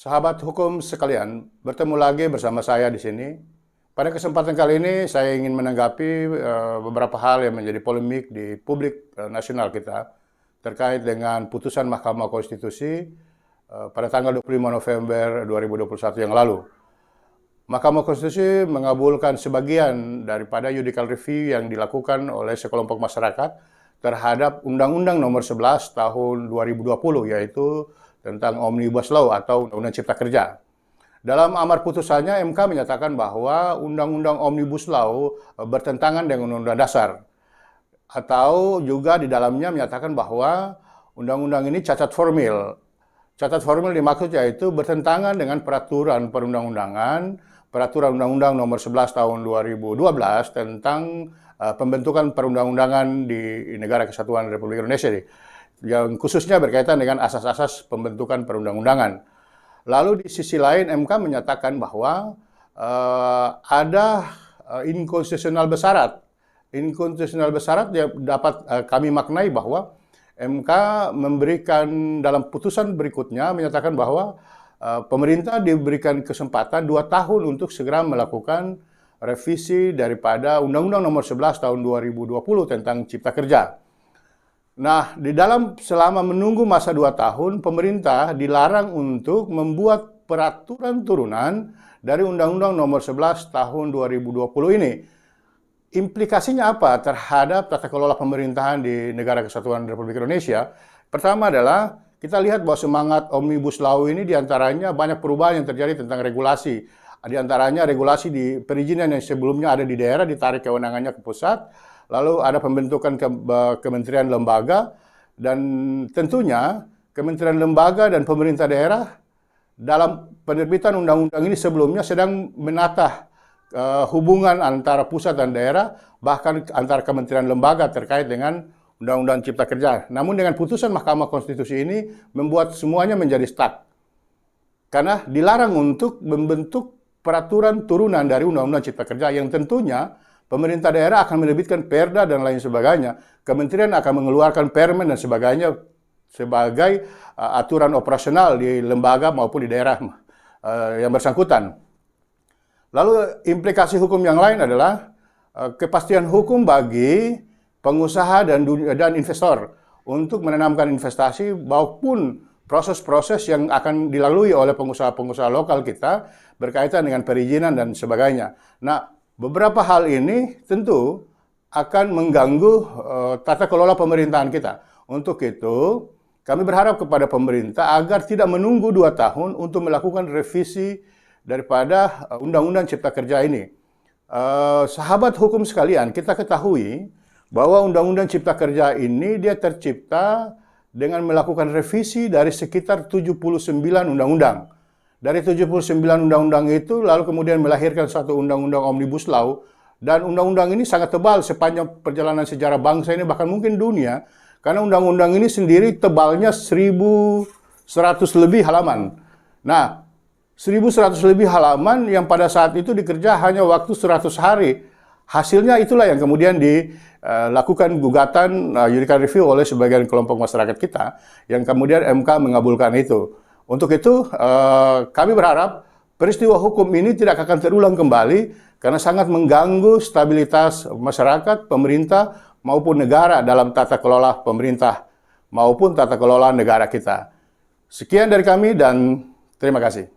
Sahabat hukum sekalian, bertemu lagi bersama saya di sini. Pada kesempatan kali ini saya ingin menanggapi beberapa hal yang menjadi polemik di publik nasional kita terkait dengan putusan Mahkamah Konstitusi pada tanggal 25 November 2021 yang lalu. Mahkamah Konstitusi mengabulkan sebagian daripada judicial review yang dilakukan oleh sekelompok masyarakat terhadap Undang-Undang Nomor 11 Tahun 2020, yaitu tentang Omnibus Law atau Undang-Undang Cipta Kerja. Dalam amar putusannya, MK menyatakan bahwa Undang-Undang Omnibus Law bertentangan dengan Undang-Undang Dasar. Atau juga di dalamnya menyatakan bahwa Undang-Undang ini cacat formil. Cacat formil dimaksud yaitu bertentangan dengan peraturan perundang-undangan, peraturan Undang-Undang Nomor 11 Tahun 2012 tentang pembentukan perundang-undangan di Negara Kesatuan Republik Indonesia, yang khususnya berkaitan dengan asas-asas pembentukan perundang-undangan. Lalu di sisi lain MK menyatakan bahwa ada inkonstitusional bersyarat. Inkonstitusional bersyarat dapat kami maknai bahwa MK memberikan dalam putusan berikutnya menyatakan bahwa pemerintah diberikan kesempatan 2 tahun untuk segera melakukan revisi daripada Undang-Undang Nomor 11 Tahun 2020 tentang Cipta Kerja. Nah, di dalam selama menunggu masa 2 tahun, pemerintah dilarang untuk membuat peraturan turunan dari Undang-Undang Nomor 11 Tahun 2020 ini. Implikasinya apa terhadap tata kelola pemerintahan di Negara Kesatuan Republik Indonesia? Pertama adalah kita lihat bahwa semangat Omnibus Law ini diantaranya banyak perubahan yang terjadi tentang regulasi. Di antaranya regulasi di perizinan yang sebelumnya ada di daerah ditarik kewenangannya ke pusat. Lalu ada pembentukan kementerian lembaga, dan tentunya kementerian lembaga dan pemerintah daerah dalam penerbitan undang-undang ini sebelumnya sedang menata hubungan antara pusat dan daerah, bahkan antara kementerian lembaga terkait dengan Undang-Undang Cipta Kerja. Namun dengan putusan Mahkamah Konstitusi ini membuat semuanya menjadi stuck. Karena dilarang untuk membentuk peraturan turunan dari Undang-Undang Cipta Kerja yang tentunya pemerintah daerah akan menerbitkan perda dan lain sebagainya. Kementerian akan mengeluarkan permen dan sebagainya sebagai aturan operasional di lembaga maupun di daerah yang bersangkutan. Lalu implikasi hukum yang lain adalah kepastian hukum bagi pengusaha dan investor untuk menanamkan investasi maupun proses-proses yang akan dilalui oleh pengusaha-pengusaha lokal kita berkaitan dengan perizinan dan sebagainya. Nah, beberapa hal ini tentu akan mengganggu tata kelola pemerintahan kita. Untuk itu, kami berharap kepada pemerintah agar tidak menunggu 2 tahun untuk melakukan revisi daripada Undang-Undang Cipta Kerja ini. Sahabat hukum sekalian, kita ketahui bahwa Undang-Undang Cipta Kerja ini dia tercipta dengan melakukan revisi dari sekitar 79 undang-undang. Dari 79 undang-undang itu lalu kemudian melahirkan satu Undang-Undang Omnibus Law, dan undang-undang ini sangat tebal sepanjang perjalanan sejarah bangsa ini, bahkan mungkin dunia, karena undang-undang ini sendiri tebalnya 1.100 lebih halaman. Nah, 1.100 lebih halaman yang pada saat itu dikerja hanya waktu 100 hari. Hasilnya itulah yang kemudian dilakukan gugatan judicial review oleh sebagian kelompok masyarakat kita, yang kemudian MK mengabulkan itu. Untuk itu, kami berharap peristiwa hukum ini tidak akan terulang kembali karena sangat mengganggu stabilitas masyarakat, pemerintah, maupun negara dalam tata kelola pemerintah maupun tata kelola negara kita. Sekian dari kami dan terima kasih.